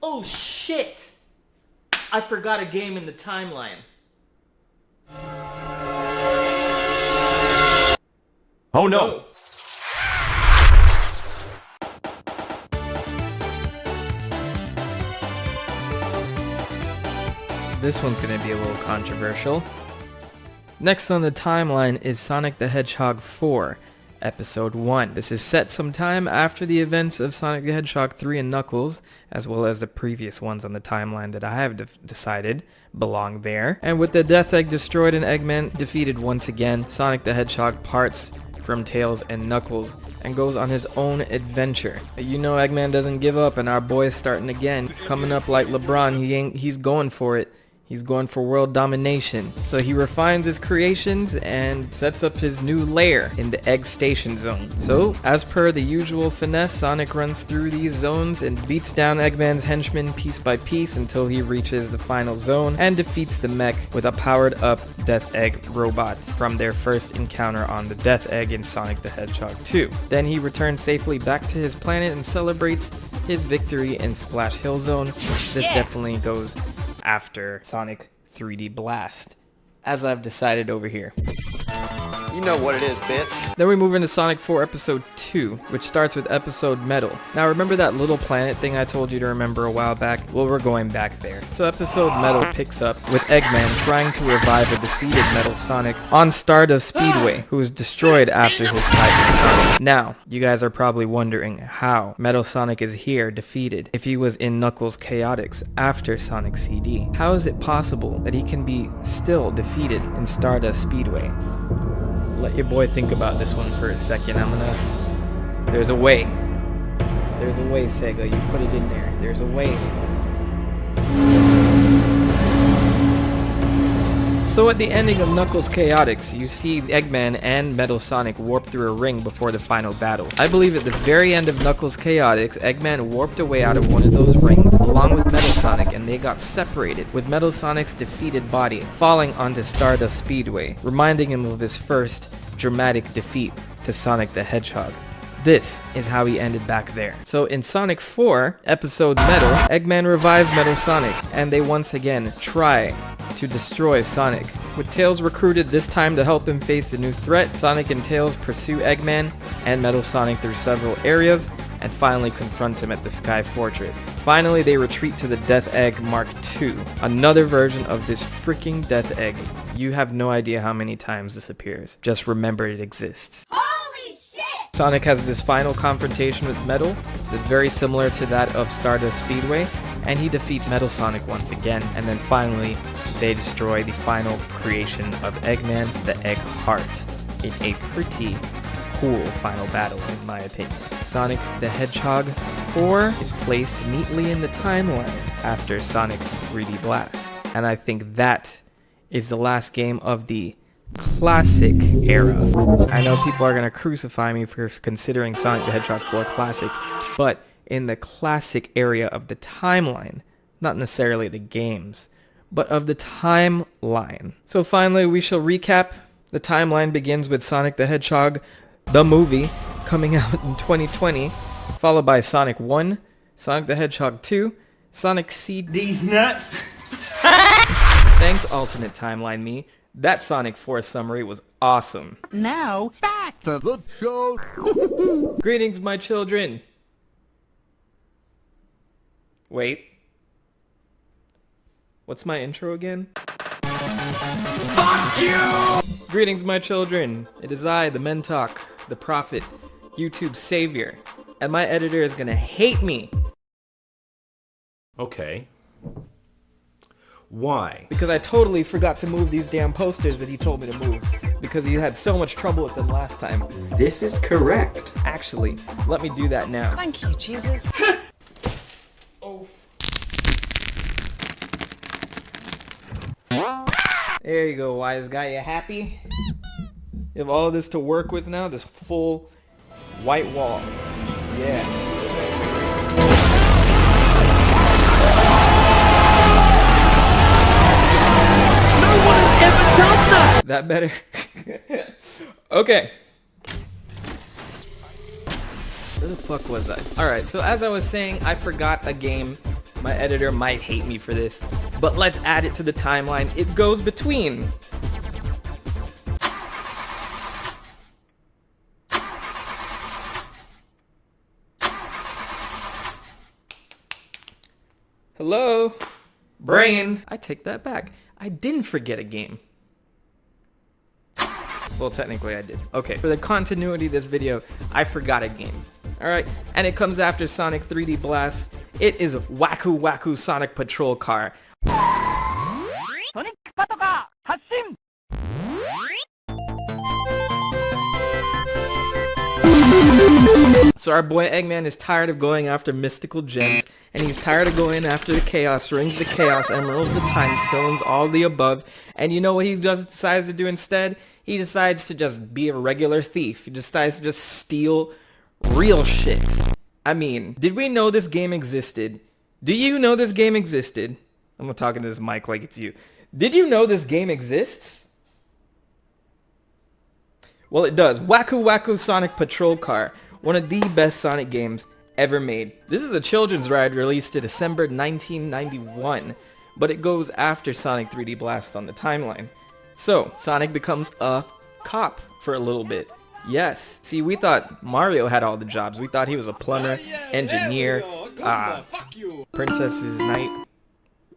Oh shit! I forgot a game in the timeline. Oh no! This one's gonna be a little controversial. Next on the timeline is Sonic the Hedgehog 4, Episode 1. This is set sometime after the events of Sonic the Hedgehog 3 and Knuckles, as well as the previous ones on the timeline that I have decided belong there. And with the Death Egg destroyed and Eggman defeated once again, Sonic the Hedgehog parts from Tails and Knuckles and goes on his own adventure. You know Eggman doesn't give up, and our boy is starting again. Coming up like LeBron, he's going for it. He's going for world domination. So he refines his creations and sets up his new lair in the Egg Station Zone. So, as per the usual finesse, Sonic runs through these zones and beats down Eggman's henchmen piece by piece until he reaches the final zone and defeats the mech with a powered-up Death Egg robot from their first encounter on the Death Egg in Sonic the Hedgehog 2. Then he returns safely back to his planet and celebrates his victory in Splash Hill Zone. This definitely goes after Sonic 3D Blast, as I've decided over here. You know what it is, bitch. Then we move into Sonic 4 Episode 2, which starts with Episode Metal. Now remember that little planet thing I told you to remember a while back? Well, we're going back there. So Episode Metal picks up with Eggman trying to revive a defeated Metal Sonic on Stardust Speedway, who was destroyed after his fight. Now, you guys are probably wondering how Metal Sonic is here defeated if he was in Knuckles Chaotix after Sonic CD. How is it possible that he can be still defeated in Stardust Speedway? Let your boy think about this one for a second. There's a way. There's a way, Sega. You put it in there. There's a way. So at the ending of Knuckles Chaotix, you see Eggman and Metal Sonic warp through a ring before the final battle. I believe at the very end of Knuckles Chaotix, Eggman warped away out of one of those rings along with Metal Sonic, and they got separated, with Metal Sonic's defeated body falling onto Stardust Speedway, reminding him of his first dramatic defeat to Sonic the Hedgehog. This is how he ended back there. So in Sonic 4, Episode Metal, Eggman revives Metal Sonic, and they once again try to destroy Sonic. With Tails recruited this time to help him face the new threat, Sonic and Tails pursue Eggman and Metal Sonic through several areas, and finally confront him at the Sky Fortress. Finally, they retreat to the Death Egg Mark II, another version of this freaking Death Egg. You have no idea how many times this appears. Just remember it exists. Holy shit! Sonic has this final confrontation with Metal that's very similar to that of Stardust Speedway, and he defeats Metal Sonic once again, and then finally they destroy the final creation of Eggman, the Egg Heart, in a pretty cool final battle in my opinion. Sonic the Hedgehog 4 is placed neatly in the timeline after Sonic 3D Blast, and I think that is the last game of the classic era. I know people are going to crucify me for considering Sonic the Hedgehog 4 classic, but in the classic area of the timeline, not necessarily the games, but of the timeline. So finally, we shall recap. The timeline begins with Sonic the Hedgehog, the movie, coming out in 2020, followed by Sonic 1, Sonic the Hedgehog 2, Sonic These nuts! Thanks, alternate timeline me. That Sonic 4 summary was awesome. Now, back To the show. Greetings, my children. Wait. What's my intro again? Fuck you! Greetings, my children. It is I, the Mentok, the Prophet, YouTube's savior, and my editor is gonna hate me Okay. Why? because I totally forgot to move these damn posters that he told me to move because he had so much trouble with them last time. This is correct. Actually, let me do that now. Thank you, Jesus. Oh. There you go, wise guy. You happy? You have all of this to work with now? This full white wall. Yeah. No one has ever done that! That better? Okay. Where the fuck was I? Alright, so as I was saying, I forgot a game My editor might hate me for this, but let's add it to the timeline. It goes between. Hello? Brain. I take that back. I didn't forget a game. Well, technically I did. Okay, for the continuity of this video, I forgot a game. Alright, and it comes after Sonic 3D Blast. It is Waku Waku Sonic Patrol Car. Sonic Patrol Hashin! So our boy Eggman is tired of going after mystical gems, and he's tired of going after the Chaos Rings, the Chaos Emeralds, the Time Stones, all the above. And you know what he just decides to do instead? He decides to just be a regular thief. He decides to just steal real shit. I mean, did we know this game existed? Do you know this game existed? I'm talking to this mic like it's you. Did you know this game exists? Well, it does. Waku Waku Sonic Patrol Car. One of the best Sonic games ever made. This is a children's ride released in December 1991, but it goes after Sonic 3D Blast on the timeline. So, Sonic becomes a cop for a little bit. Yes. See, we thought Mario had all the jobs. We thought he was a plumber, engineer, princess's knight,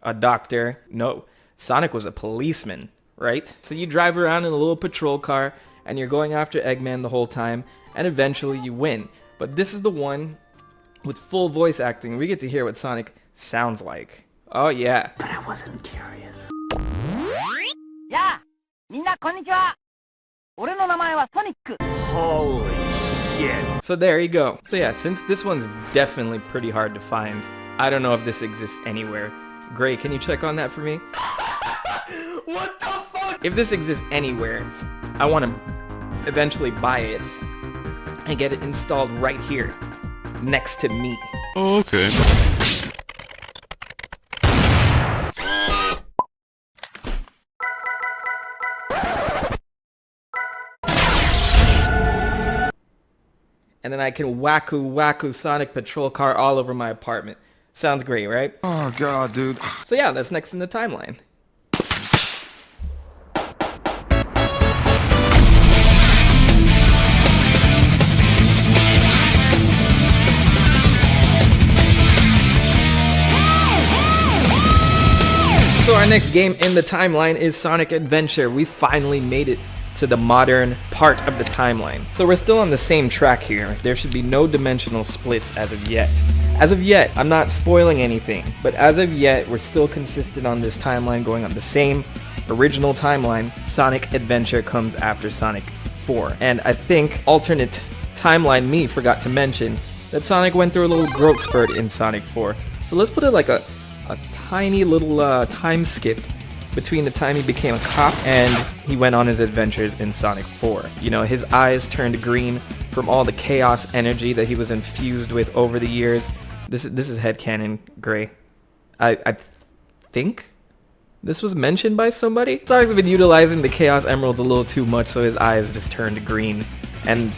a doctor. No, Sonic was a policeman, right? So you drive around in a little patrol car, and you're going after Eggman the whole time, and eventually you win. But this is the one with full voice acting. We get to hear what Sonic sounds like. Oh yeah. But I wasn't curious. Yeah! Minna konnichiwa! Ore no namae wa Sonic! Holy shit. So there you go. So yeah, since this one's definitely pretty hard to find, I don't know if this exists anywhere. Gray, can you check on that for me? What the fuck? If this exists anywhere, I want to eventually buy it and get it installed right here, next to me. Oh, okay. And then I can Waku Waku Sonic Patrol Car all over my apartment. Sounds great, right? Oh god, dude. So yeah, that's next in the timeline. So our next game in the timeline is Sonic Adventure. We finally made it to the modern part of the timeline. So we're still on the same track here. There should be no dimensional splits as of yet. As of yet, I'm not spoiling anything, but as of yet, we're still consistent on this timeline, going on the same original timeline. Sonic Adventure comes after Sonic 4. And I think alternate timeline me forgot to mention that Sonic went through a little growth spurt in Sonic 4. So let's put it like a tiny little time skip between the time he became a cop and he went on his adventures in Sonic 4. You know, his eyes turned green from all the chaos energy that he was infused with over the years. This is headcanon, Gray. I think this was mentioned by somebody. Sonic's been utilizing the Chaos Emeralds a little too much, so his eyes just turned green, and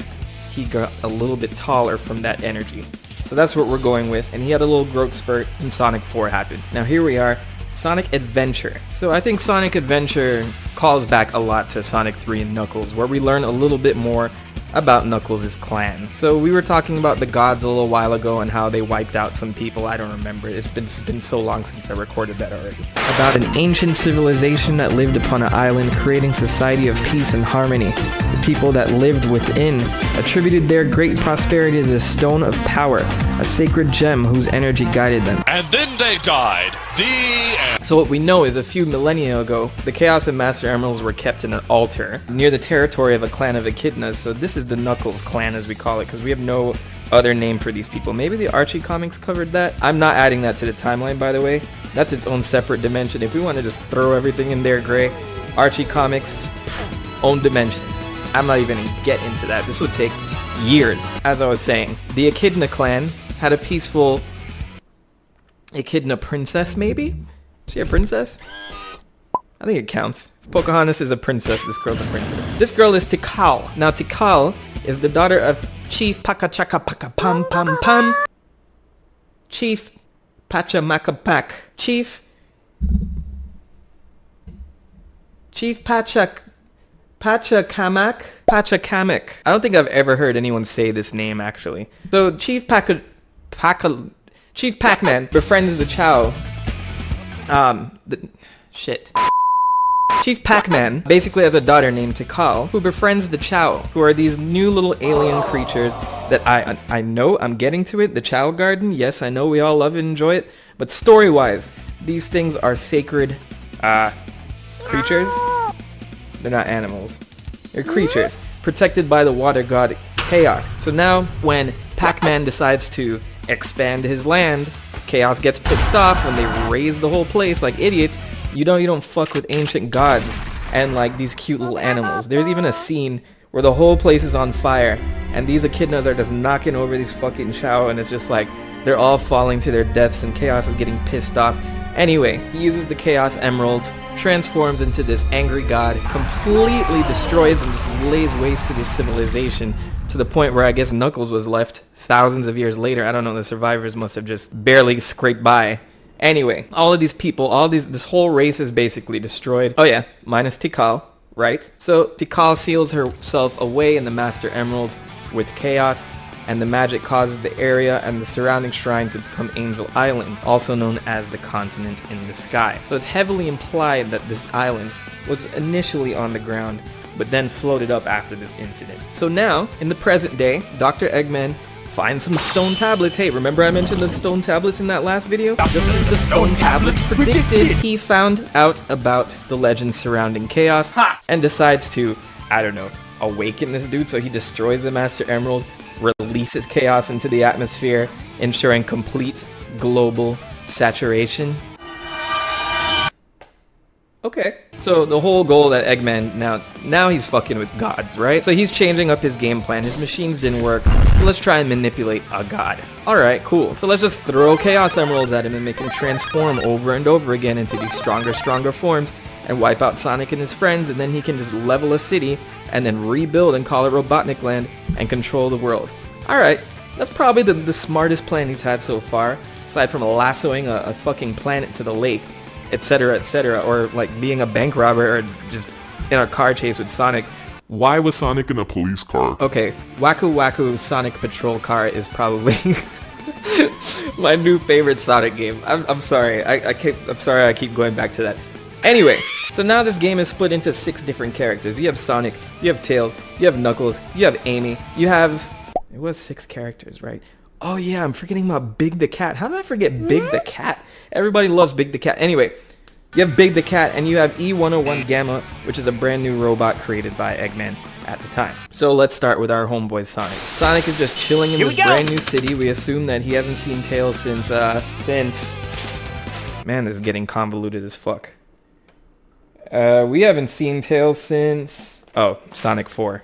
he got a little bit taller from that energy. So that's what we're going with, and he had a little growth spurt, and Sonic 4 happened. Now here we are, Sonic Adventure. So I think Sonic Adventure calls back a lot to Sonic 3 and Knuckles, where we learn a little bit more about Knuckles' clan. So we were talking about the gods a little while ago and how they wiped out some people. I don't remember. It's been so long since I recorded that already. About an ancient civilization that lived upon an island, creating society of peace and harmony. The people that lived within attributed their great prosperity to the Stone of Power, a sacred gem whose energy guided them. And then they died. The end. So what we know is a few millennia ago, the Chaos and Master Emeralds were kept in an altar near the territory of a clan of echidnas. So this is the Knuckles clan, as we call it, because we have no other name for these people. Maybe the Archie comics covered that. I'm not adding that to the timeline, by the way. That's its own separate dimension. If we want to just throw everything in there, Gray, Archie comics, own dimension. I'm not even gonna get into that. This would take years. As I was saying, the Echidna clan had a peaceful Echidna princess, maybe? Is she a princess? I think it counts. If Pocahontas is a princess, this girl's a princess. This girl is Tikal. Now Tikal is the daughter of Chief Pakachaka Paka Pam Pam Pam. Chief Pachamacapac. Chief Pachacamac. I don't think I've ever heard anyone say this name, actually. So Chief Pac-Man befriends the Chow. Chief Pac-Man basically has a daughter named Tikal who befriends the Chow, who are these new little alien creatures that I know I'm getting to it. The Chow Garden, yes, I know we all love and enjoy it, but story-wise, these things are sacred creatures. They're not animals. They're creatures protected by the water god Chaos. So now when Pac-Man decides to expand his land, Chaos gets pissed off when they raise the whole place like idiots. You don't fuck with ancient gods and like these cute little animals. There's even a scene where the whole place is on fire and these echidnas are just knocking over these fucking Chow, and it's just like they're all falling to their deaths and Chaos is getting pissed off. Anyway, he uses the Chaos Emeralds, transforms into this angry god, completely destroys and just lays waste to this civilization, to the point where I guess Knuckles was left thousands of years later. I don't know, the survivors must have just barely scraped by. Anyway, all of these people, this whole race is basically destroyed. Oh yeah, minus Tikal, right? So Tikal seals herself away in the Master Emerald with Chaos, and the magic causes the area and the surrounding shrine to become Angel Island, also known as the continent in the sky. So it's heavily implied that this island was initially on the ground, but then floated up after this incident. So now, in the present day, Dr. Eggman finds some stone tablets. Hey, remember I mentioned the stone tablets in that last video? Just as the stone tablets predicted, he found out about the legends surrounding Chaos and decides to, I don't know, awaken this dude. So he destroys the Master Emerald, releases Chaos into the atmosphere, ensuring complete global saturation. Okay. So the whole goal that Eggman, now he's fucking with gods, right? So he's changing up his game plan. His machines didn't work, so let's try and manipulate a god. Alright, cool. So let's just throw Chaos Emeralds at him and make him transform over and over again into these stronger forms and wipe out Sonic and his friends, and then he can just level a city and then rebuild and call it Robotnik Land and control the world. Alright, that's probably the smartest plan he's had so far, aside from lassoing a fucking planet to the lake, etc., or like being a bank robber or just in a car chase with Sonic. Why was Sonic in a police car? Okay, Waku Waku Sonic Patrol car is probably my new favorite Sonic game. I'm sorry, I'm sorry I keep going back to that. Anyway, so now this game is split into 6 different characters. You have Sonic, you have Tails, you have Knuckles, you have Amy, you have... It was 6 characters, right? Oh yeah, I'm forgetting about Big the Cat. How did I forget Big the Cat? Everybody loves Big the Cat. Anyway, you have Big the Cat, and you have E101 Gamma, which is a brand new robot created by Eggman at the time. So let's start with our homeboy Sonic. Sonic is just chilling in this brand new city. We assume that he hasn't seen Tails since... Man, this is getting convoluted as fuck. We haven't seen Tails since... Oh, Sonic 4.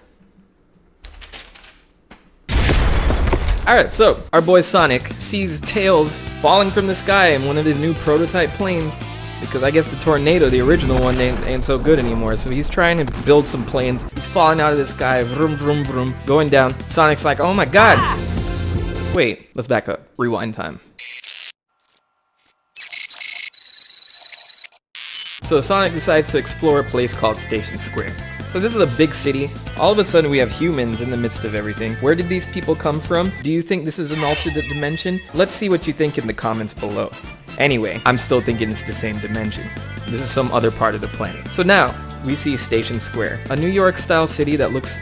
Alright, so, our boy Sonic sees Tails falling from the sky in one of his new prototype planes, because I guess the Tornado, the original one, ain't so good anymore, so he's trying to build some planes. He's falling out of the sky, vroom vroom vroom, going down. Sonic's like, oh my god! Wait, let's back up. Rewind time. So Sonic decides to explore a place called Station Square. So this is a big city. All of a sudden we have humans in the midst of everything. Where did these people come from? Do you think this is an alternate dimension? Let's see what you think in the comments below. Anyway, I'm still thinking it's the same dimension. This is some other part of the planet. So now, we see Station Square. A New York style city that looks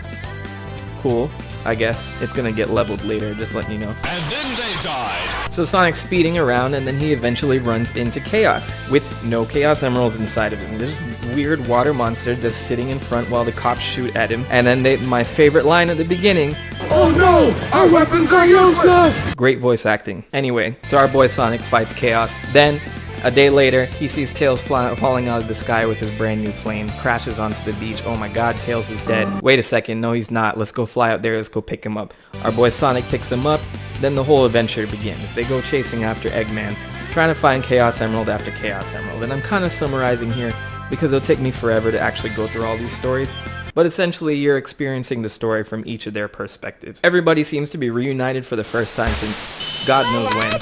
cool, I guess. It's gonna get leveled later, just letting you know. And then they died. So Sonic's speeding around, and then he eventually runs into Chaos, with no Chaos Emeralds inside of him. There's this weird water monster just sitting in front while the cops shoot at him. And then my favorite line at the beginning, "Oh no! Our weapons are useless!" Great voice acting. Anyway, so our boy Sonic fights Chaos. Then, a day later, he sees Tails falling out of the sky with his brand new plane, crashes onto the beach. Oh my god, Tails is dead. Wait a second, no he's not. Let's go fly out there, let's go pick him up. Our boy Sonic picks him up, then the whole adventure begins. They go chasing after Eggman, trying to find Chaos Emerald after Chaos Emerald. And I'm kind of summarizing here, because it'll take me forever to actually go through all these stories. But essentially, you're experiencing the story from each of their perspectives. Everybody seems to be reunited for the first time since God knows when.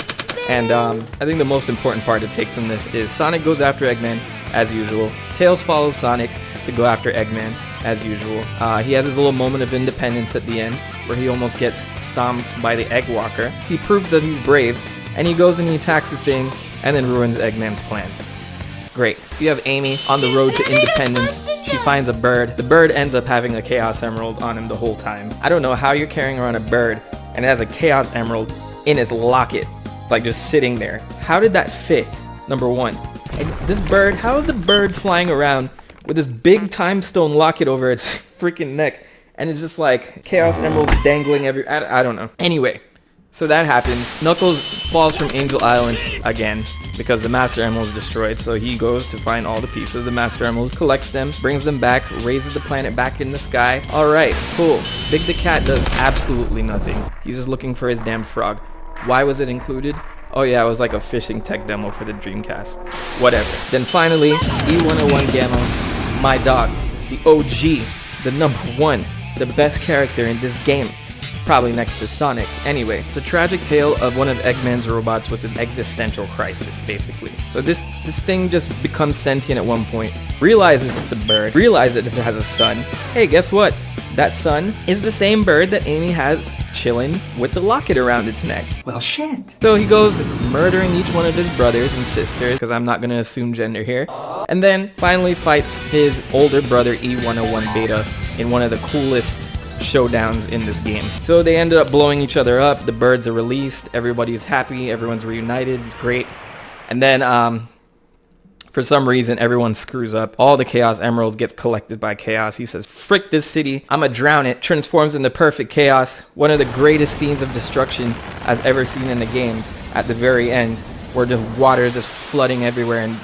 And I think the most important part to take from this is Sonic goes after Eggman, as usual. Tails follows Sonic to go after Eggman, as usual. He has his little moment of independence at the end, where he almost gets stomped by the Egg Walker. He proves that he's brave, and he goes and he attacks the thing, and then ruins Eggman's plans. Great. You have Amy on the road to independence. She finds a bird. The bird ends up having a Chaos Emerald on him the whole time. I don't know how you're carrying around a bird, and it has a Chaos Emerald in its locket, like just sitting there. How did that fit? Number one. And this bird, how is the bird flying around with this big time stone locket over its freaking neck, and it's just like Chaos Emeralds dangling I don't know. Anyway, so that happens. Knuckles falls from Angel Island again because the Master Emerald is destroyed, so he goes to find all the pieces of the Master Emerald, collects them, brings them back, raises the planet back in the sky. Alright, cool. Big the Cat does absolutely nothing. He's just looking for his damn frog. Why was it included? Oh yeah, it was like a fishing tech demo for the Dreamcast. Whatever. Then finally, E101 Gamma, my dog, the OG, the number one, the best character in this game. Probably next to Sonic. Anyway, it's a tragic tale of one of Eggman's robots with an existential crisis, basically. So this thing just becomes sentient at one point, realizes it's a bird, realizes it has a son. Hey, guess what? That son is the same bird that Amy has chilling with the locket around its neck. Well, shit. So he goes murdering each one of his brothers and sisters, because I'm not going to assume gender here, and then finally fights his older brother E101 Beta in one of the coolest showdowns in this game. So they ended up blowing each other up, the birds are released, everybody's happy, everyone's reunited, it's great. And then for some reason everyone screws up. All the Chaos Emeralds gets collected by Chaos. He says, frick this city, I'ma drown it. Transforms into perfect chaos. One of the greatest scenes of destruction I've ever seen in the game at the very end, where the water is just flooding everywhere and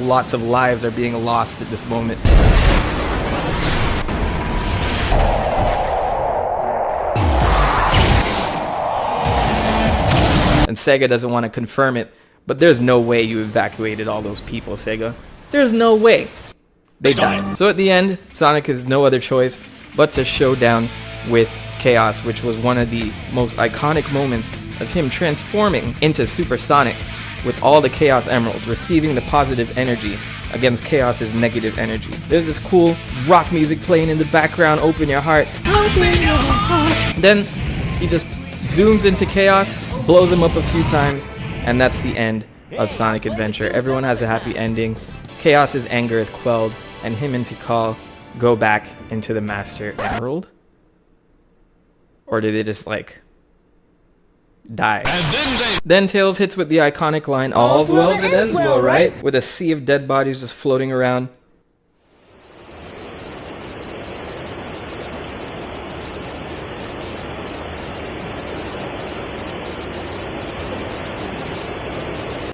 lots of lives are being lost at this moment. And Sega doesn't want to confirm it, but there's no way you evacuated all those people, Sega. There's no way. They died. So at the end, Sonic has no other choice but to show down with Chaos, which was one of the most iconic moments of him transforming into Super Sonic with all the Chaos Emeralds, receiving the positive energy against Chaos's negative energy. There's this cool rock music playing in the background, Open Your Heart. Open your heart. Then he just zooms into Chaos, blows him up a few times, and that's the end of Sonic Adventure. Everyone has a happy ending. Chaos's anger is quelled, and him and Tikal go back into the Master Emerald. Or did they just, like, die? Then Tails hits with the iconic line, all's well that ends well, right? With a sea of dead bodies just floating around.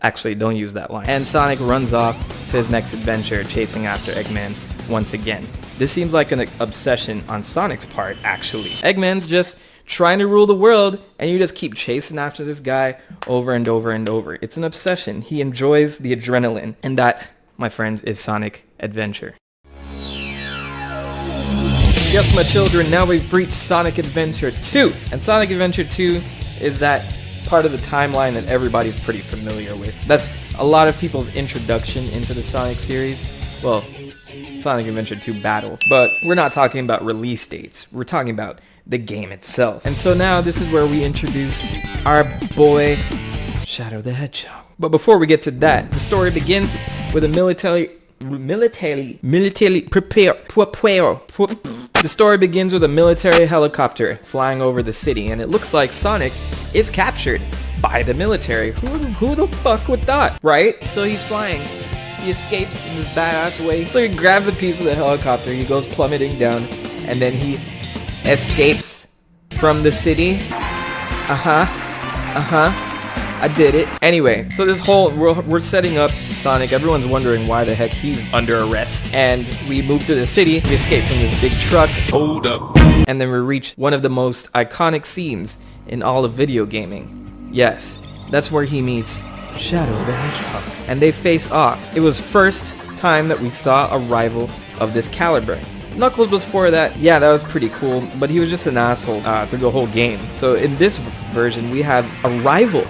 Actually, don't use that line. And Sonic runs off to his next adventure, chasing after Eggman once again. This seems like an obsession on Sonic's part, actually. Eggman's just trying to rule the world, and you just keep chasing after this guy over and over and over. It's an obsession. He enjoys the adrenaline. And that, my friends, is Sonic Adventure. Yes, my children, now we've reached Sonic Adventure 2. And Sonic Adventure 2 is that part of the timeline that everybody's pretty familiar with. That's a lot of people's introduction into the Sonic series. Well, Sonic Adventure 2 Battle. But we're not talking about release dates. We're talking about the game itself. And so now this is where we introduce our boy, Shadow the Hedgehog. But before we get to that, the story begins with a The story begins with a military helicopter flying over the city, and it looks like Sonic is captured by the military. Who the fuck would thought, right? So he's flying. He escapes in this badass way. So he grabs a piece of the helicopter, he goes plummeting down, and then he escapes from the city. I did it. Anyway, so this whole, we're setting up Sonic. Everyone's wondering why the heck he's under arrest. And we move to the city. We escape from this big truck. Hold up. And then we reach one of the most iconic scenes in all of video gaming. Yes, that's where he meets Shadow the Hedgehog. And they face off. It was first time that we saw a rival of this caliber. Knuckles was for that. Yeah, that was pretty cool, but he was just an asshole through the whole game. So in this version, we have a rival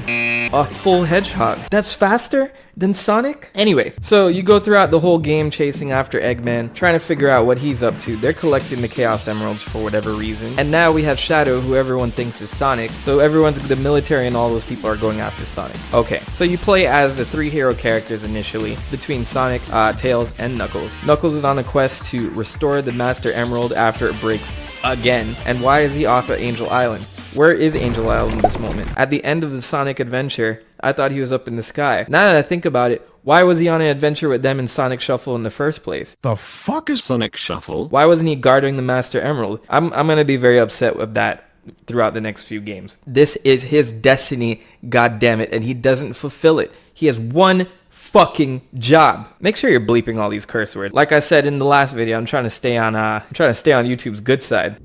a full hedgehog. That's faster than Sonic? Anyway, so you go throughout the whole game chasing after Eggman, trying to figure out what he's up to. They're collecting the Chaos Emeralds for whatever reason. And now we have Shadow, who everyone thinks is Sonic. So the military and all those people are going after Sonic. Okay, so you play as the 3 hero characters initially, between Sonic, Tails, and Knuckles. Knuckles is on a quest to restore the Master Emerald after it breaks again. And why is he off at Angel Island? Where is Angel Island in this moment? At the end of the Sonic adventure, I thought he was up in the sky. Now that I think about it, why was he on an adventure with them in Sonic Shuffle in the first place? The fuck is Sonic Shuffle? Why wasn't he guarding the Master Emerald? I'm gonna be very upset with that throughout the next few games. This is his destiny, goddammit, and he doesn't fulfill it. He has one fucking job. Make sure you're bleeping all these curse words. Like I said in the last video, I'm trying to stay on YouTube's good side.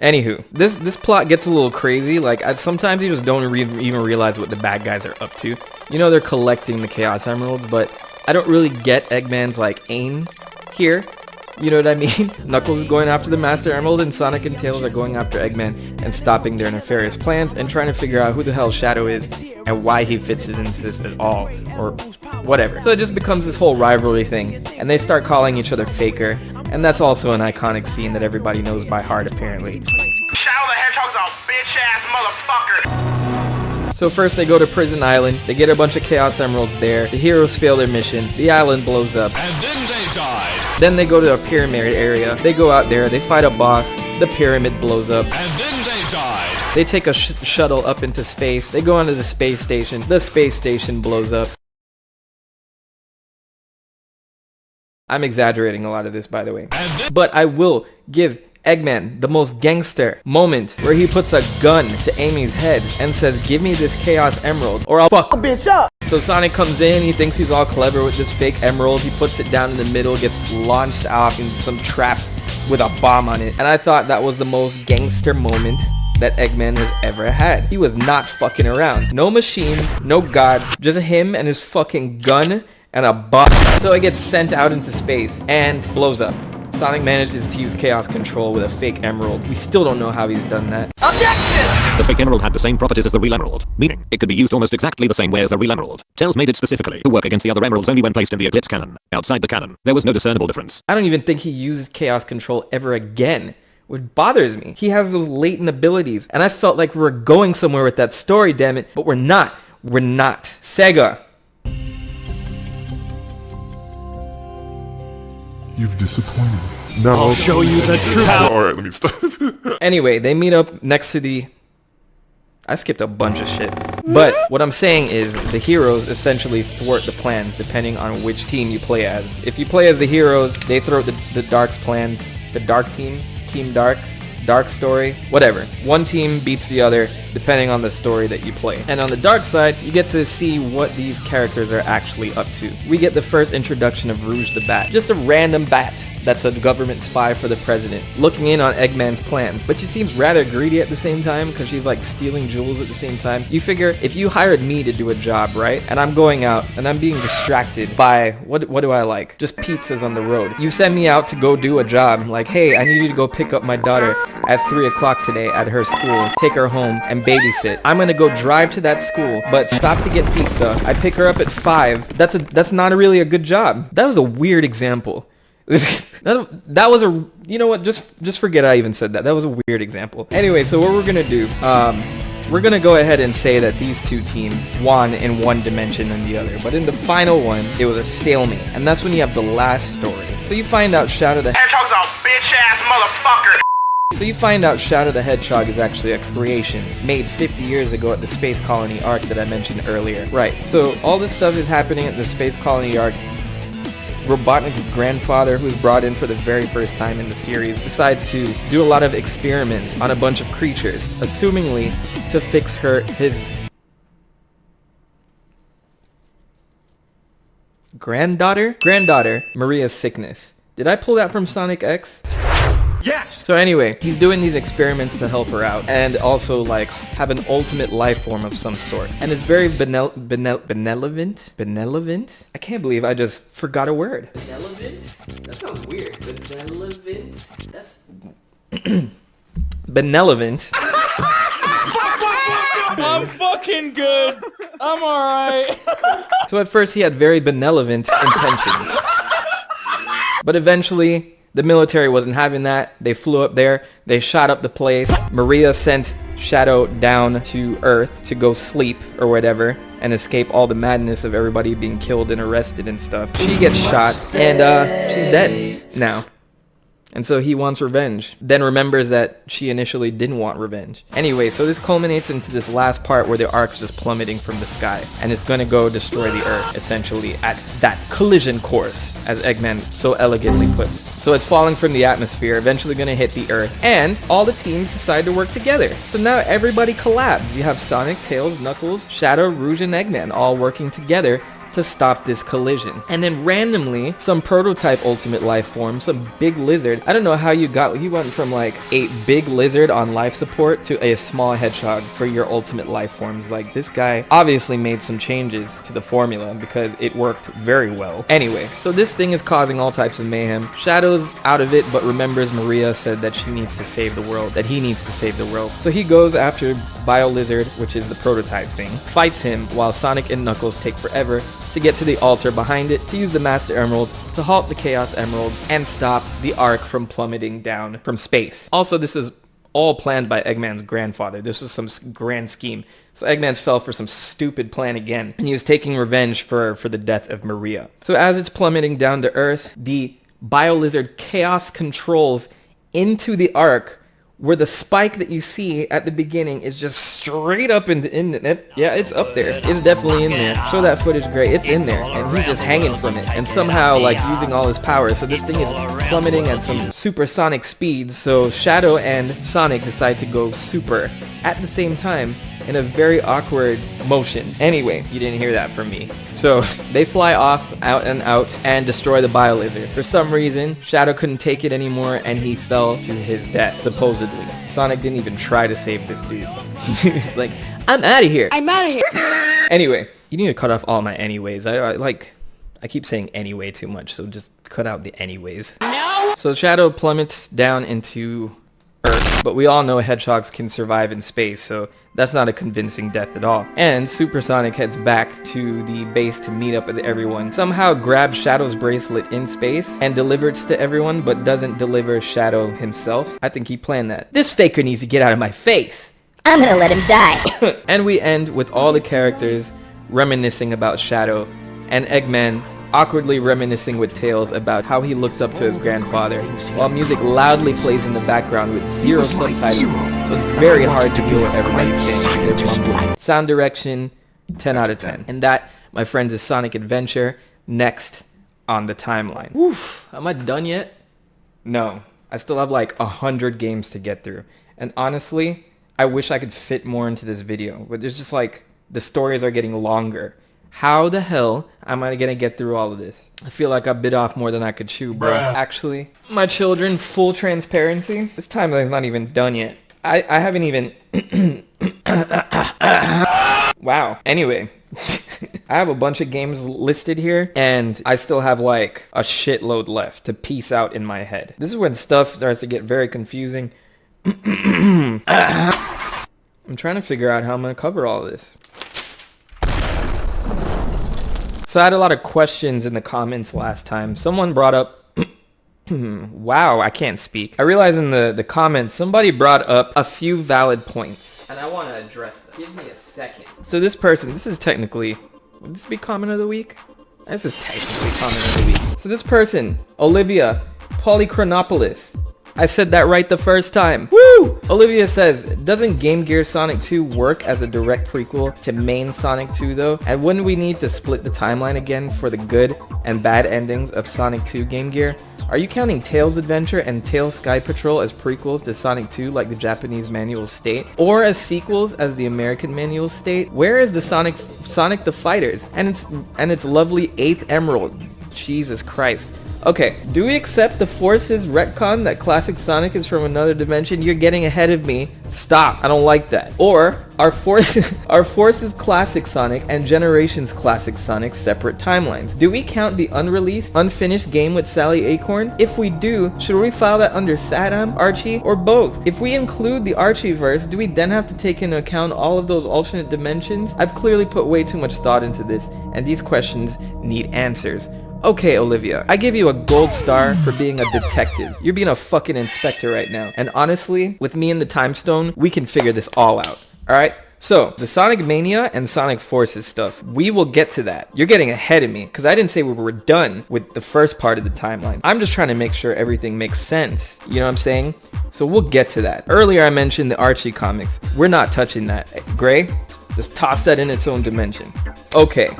Anywho, this plot gets a little crazy. Like, sometimes you just don't even realize what the bad guys are up to. You know they're collecting the Chaos Emeralds, but I don't really get Eggman's, like, aim here. You know what I mean? Knuckles is going after the Master Emerald, and Sonic and Tails are going after Eggman and stopping their nefarious plans and trying to figure out who the hell Shadow is and why he fits into this at all, or whatever. So it just becomes this whole rivalry thing, and they start calling each other Faker, and that's also an iconic scene that everybody knows by heart, apparently. Shadow the Hedgehog's a bitch-ass motherfucker! So first they go to Prison Island, they get a bunch of Chaos Emeralds there, the heroes fail their mission, the island blows up. And then they died. Then they go to a pyramid area, they go out there, they fight a boss, the pyramid blows up. And then they died. They take a shuttle up into space, they go onto the space station blows up. I'm exaggerating a lot of this, by the way. But I will give Eggman the most gangster moment where he puts a gun to Amy's head and says, "Give me this Chaos Emerald or I'll fuck a bitch up." So Sonic comes in, he thinks he's all clever with this fake emerald, he puts it down in the middle, gets launched off in some trap with a bomb on it. And I thought that was the most gangster moment that Eggman has ever had. He was not fucking around. No machines, no gods, just him and his fucking gun and a bomb. So it gets sent out into space and blows up. Sonic manages to use Chaos Control with a fake emerald. We still don't know how he's done that. The fake emerald had the same properties as the real emerald, meaning it could be used almost exactly the same way as the real emerald. Tails made it specifically to work against the other emeralds only when placed in the Eclipse cannon. Outside the cannon, there was no discernible difference. I don't even think he uses Chaos Control ever again, which bothers me. He has those latent abilities, and I felt like we were going somewhere with that story, damn it, but we're not. We're not. Sega. You've disappointed me. No. I'll show you the truth. Alright, let me stop. Anyway, they meet up next to the... I skipped a bunch of shit. But what I'm saying is the heroes essentially thwart the plans depending on which team you play as. If you play as the heroes, they thwart the Dark's plans. The Dark team, Team Dark, Dark story, whatever. One team beats the other depending on the story that you play. And on the Dark side, you get to see what these characters are actually up to. We get the first introduction of Rouge the Bat. Just a random bat that's a government spy for the president, looking in on Eggman's plans. But she seems rather greedy at the same time because she's like stealing jewels at the same time. You figure, if you hired me to do a job, right? And I'm going out and I'm being distracted by, what do I like? Just pizzas on the road. You send me out to go do a job, like, hey, I need you to go pick up my daughter at 3 o'clock today at her school, take her home and babysit. I'm gonna go drive to that school, but stop to get pizza. I pick her up at 5. That's not really a good job. That was a weird example. that was a, you know what, just forget I even said that. That was a weird example. Anyway, so what we're gonna do, we're gonna go ahead and say that these two teams won in one dimension than the other, but in the final one, it was a stalemate, and that's when you have the last story. So you find out Shadow the Hedgehog's a bitch-ass motherfucker! So you find out Shadow the Hedgehog is actually a creation made 50 years ago at the Space Colony Arc that I mentioned earlier. Right, so all this stuff is happening at the Space Colony Arc. Robotnik's grandfather, who's brought in for the very first time in the series, decides to do a lot of experiments on a bunch of creatures, assumingly to fix his granddaughter, Maria's sickness. Did I pull that from Sonic X? Yes! So anyway, he's doing these experiments to help her out and also like have an ultimate life form of some sort. And it's very benevolent? I can't believe I just forgot a word. Benevolent? That sounds weird. Benevolent? That's... benevolent. fucking good. I'm alright. So at first he had very benevolent intentions. But eventually, the military wasn't having that. They flew up there. They shot up the place. Maria sent Shadow down to Earth to go sleep or whatever and escape all the madness of everybody being killed and arrested and stuff. She gets shot and she's dead now. And so he wants revenge. Then remembers that she initially didn't want revenge. Anyway, so this culminates into this last part where the ark's just plummeting from the sky. And it's gonna go destroy the Earth, essentially, at that collision course, as Eggman so elegantly puts. So it's falling from the atmosphere, eventually gonna hit the Earth. And all the teams decide to work together. So now everybody collabs. You have Sonic, Tails, Knuckles, Shadow, Rouge, and Eggman all working together to stop this collision. And then randomly, some prototype ultimate life form, some big lizard. I don't know how you went from like a big lizard on life support to a small hedgehog for your ultimate life forms. Like, this guy obviously made some changes to the formula because it worked very well. Anyway, so this thing is causing all types of mayhem. Shadow's out of it, but remembers Maria said that she needs to save the world, that he needs to save the world. So he goes after Bio Lizard, which is the prototype thing, fights him while Sonic and Knuckles take forever to get to the altar behind it, to use the Master Emerald to halt the Chaos Emerald and stop the Ark from plummeting down from space. Also, this was all planned by Eggman's grandfather. This was some grand scheme. So Eggman fell for some stupid plan again, and he was taking revenge for the death of Maria. So as it's plummeting down to Earth, the Bio-Lizard Chaos controls into the Ark, where the spike that you see at the beginning is just straight up in it. Yeah, it's up there. It's definitely in there. Show that footage, great. It's in there. And he's just hanging from it. And somehow, like, using all his power. So this thing is plummeting at some supersonic speeds. So Shadow and Sonic decide to go super at the same time in a very awkward motion. Anyway, you didn't hear that from me. So they fly off, out and destroy the Bio-Lizard. For some reason, Shadow couldn't take it anymore and he fell to his death, supposedly. Sonic didn't even try to save this dude. He's like, I'm out of here. I'm out of here. Anyway, you need to cut off all my anyways. I keep saying anyway too much, so just cut out the anyways. No! So Shadow plummets down into Earth, but we all know hedgehogs can survive in space, so that's not a convincing death at all. And Supersonic heads back to the base to meet up with everyone, somehow grabs Shadow's bracelet in space and delivers to everyone, but doesn't deliver Shadow himself. I think he planned that. This faker needs to get out of my face! I'm gonna let him die. And we end with all the characters reminiscing about Shadow, and Eggman awkwardly reminiscing with Tails about how he looked up to his grandfather, while music loudly plays in the background with zero subtitles, so it's very hard to hear what everybody's saying. Sound direction, 10 out of 10. And that, my friends, is Sonic Adventure, next on the timeline. Oof, am I done yet? No, I still have like 100 games to get through. And honestly, I wish I could fit more into this video, but there's just like, the stories are getting longer. How the hell am I gonna get through all of this? I feel like I bit off more than I could chew, bro. Actually, my children, full transparency, this timeline's not even done yet. I haven't even... Wow. Anyway, I have a bunch of games listed here, and I still have like a shitload left to piece out in my head. This is when stuff starts to get very confusing. I'm trying to figure out how I'm gonna cover all of this. So I had a lot of questions in the comments last time. Someone brought up... Wow, I can't speak. I realized in the comments, somebody brought up a few valid points. And I want to address them. Give me a second. So this person, this is technically... Would this be comment of the week? This is technically comment of the week. So this person, Olivia Polychronopoulos. I said that right the first time. Woo! Olivia says, doesn't Game Gear Sonic 2 work as a direct prequel to main Sonic 2 though? And wouldn't we need to split the timeline again for the good and bad endings of Sonic 2 Game Gear? Are you counting Tails Adventure and Tails Sky Patrol as prequels to Sonic 2 like the Japanese manuals state? Or as sequels as the American manuals state? Where is the Sonic the Fighters and its lovely 8th Emerald? Jesus Christ. Okay, do we accept the Force's retcon that classic Sonic is from another dimension? You're getting ahead of me. Stop. I don't like that. Or are Force's classic Sonic and Generations classic Sonic separate timelines? Do we count the unreleased, unfinished game with Sally Acorn? If we do, should we file that under Saddam, Archie, or both? If we include the Archieverse, do we then have to take into account all of those alternate dimensions? I've clearly put way too much thought into this, and these questions need answers. Okay, Olivia, I give you a gold star for being a detective. You're being a fucking inspector right now. And honestly, with me and the Time Stone, we can figure this all out. Alright? So, the Sonic Mania and Sonic Forces stuff, we will get to that. You're getting ahead of me, because I didn't say we were done with the first part of the timeline. I'm just trying to make sure everything makes sense. You know what I'm saying? So we'll get to that. Earlier I mentioned the Archie comics. We're not touching that. Gray, just toss that in its own dimension. Okay.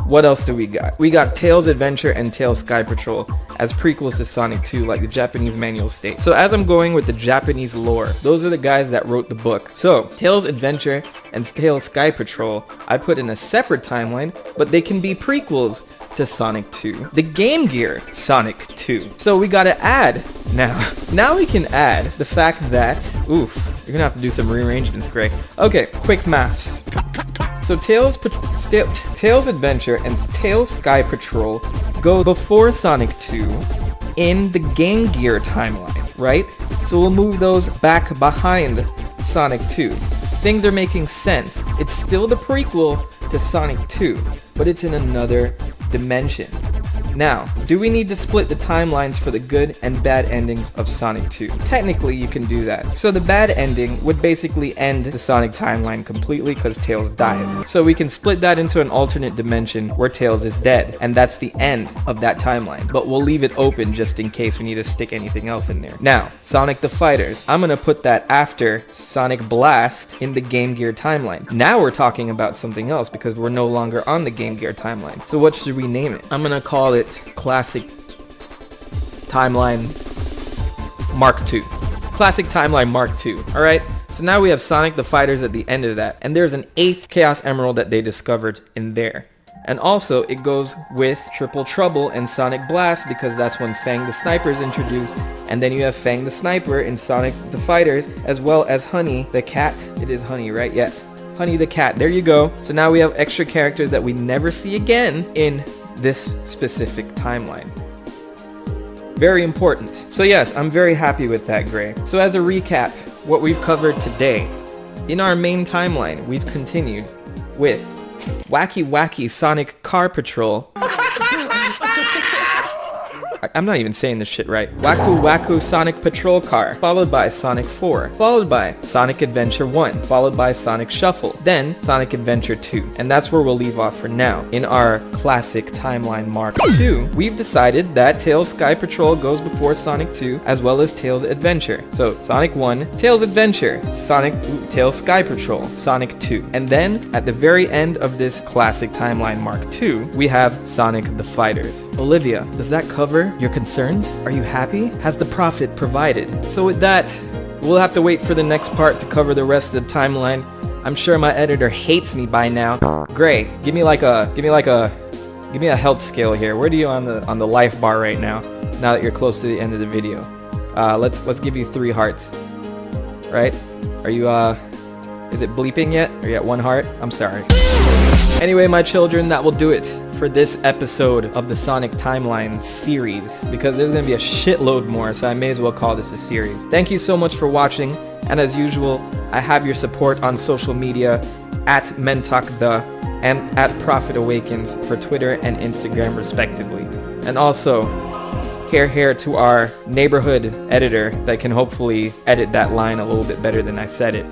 What else do we got? We got Tails Adventure and Tails Sky Patrol as prequels to Sonic 2 like the Japanese manual states. So as I'm going with the Japanese lore, those are the guys that wrote the book. So Tails Adventure and Tails Sky Patrol I put in a separate timeline, but they can be prequels to Sonic 2. The Game Gear Sonic 2. So we gotta add now we can add the fact that, oof, you're gonna have to do some rearrangements, Gray. Okay, quick maths. So Tails Adventure and Tails Sky Patrol go before Sonic 2 in the Game Gear timeline, right? So we'll move those back behind Sonic 2. Things are making sense. It's still the prequel to Sonic 2, but it's in another dimension. Now, do we need to split the timelines for the good and bad endings of Sonic 2? Technically, you can do that. So the bad ending would basically end the Sonic timeline completely because Tails died. So we can split that into an alternate dimension where Tails is dead, and that's the end of that timeline. But we'll leave it open just in case we need to stick anything else in there. Now, Sonic the Fighters. I'm gonna put that after Sonic Blast in the Game Gear timeline. Now we're talking about something else because we're no longer on the Game Gear timeline. So what should we name it? I'm gonna call it Classic Timeline Mark II. Classic Timeline Mark II. Alright? So now we have Sonic the Fighters at the end of that. And there's an 8th Chaos Emerald that they discovered in there. And also, it goes with Triple Trouble and Sonic Blast because that's when Fang the Sniper is introduced. And then you have Fang the Sniper in Sonic the Fighters, as well as Honey the Cat. It is Honey, right? Yes. Honey the Cat. There you go. So now we have extra characters that we never see again in this specific timeline. Very important. So yes, I'm very happy with that, Gray. So as a recap, what we've covered today, in our main timeline, we've continued with Wacky Sonic Car Patrol. I'm not even saying this shit right. Waku Sonic Patrol Car, followed by Sonic 4, followed by Sonic Adventure 1, followed by Sonic Shuffle, then Sonic Adventure 2. And that's where we'll leave off for now. In our classic timeline Mark II, we've decided that Tails Sky Patrol goes before Sonic 2, as well as Tails Adventure. So Sonic 1, Tails Adventure, Tails Sky Patrol, Sonic 2. And then, at the very end of this classic timeline Mark II, we have Sonic the Fighters. Olivia, does that cover your concerns? Are you happy? Has the Prophet provided? So with that, we'll have to wait for the next part to cover the rest of the timeline. I'm sure my editor hates me by now. Gray, give me a health scale here. Where do you on the life bar right now? Now that you're close to the end of the video, let's give you 3 hearts. Right? Are you is it bleeping yet? Are you at 1 heart? I'm sorry. Anyway, my children, that will do it for this episode of the Sonic Timeline series, because there's going to be a shitload more, so I may as well call this a series. Thank you so much for watching, and as usual, I have your support on social media at Mentok and at Prophet Awakens for Twitter and Instagram respectively. And also, hair to our neighborhood editor that can hopefully edit that line a little bit better than I said it.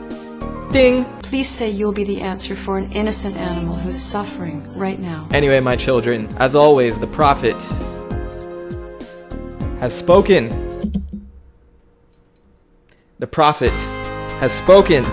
Ding! Please say you'll be the answer for an innocent animal who's suffering right now. Anyway, my children, as always, the Prophet has spoken. The Prophet has spoken.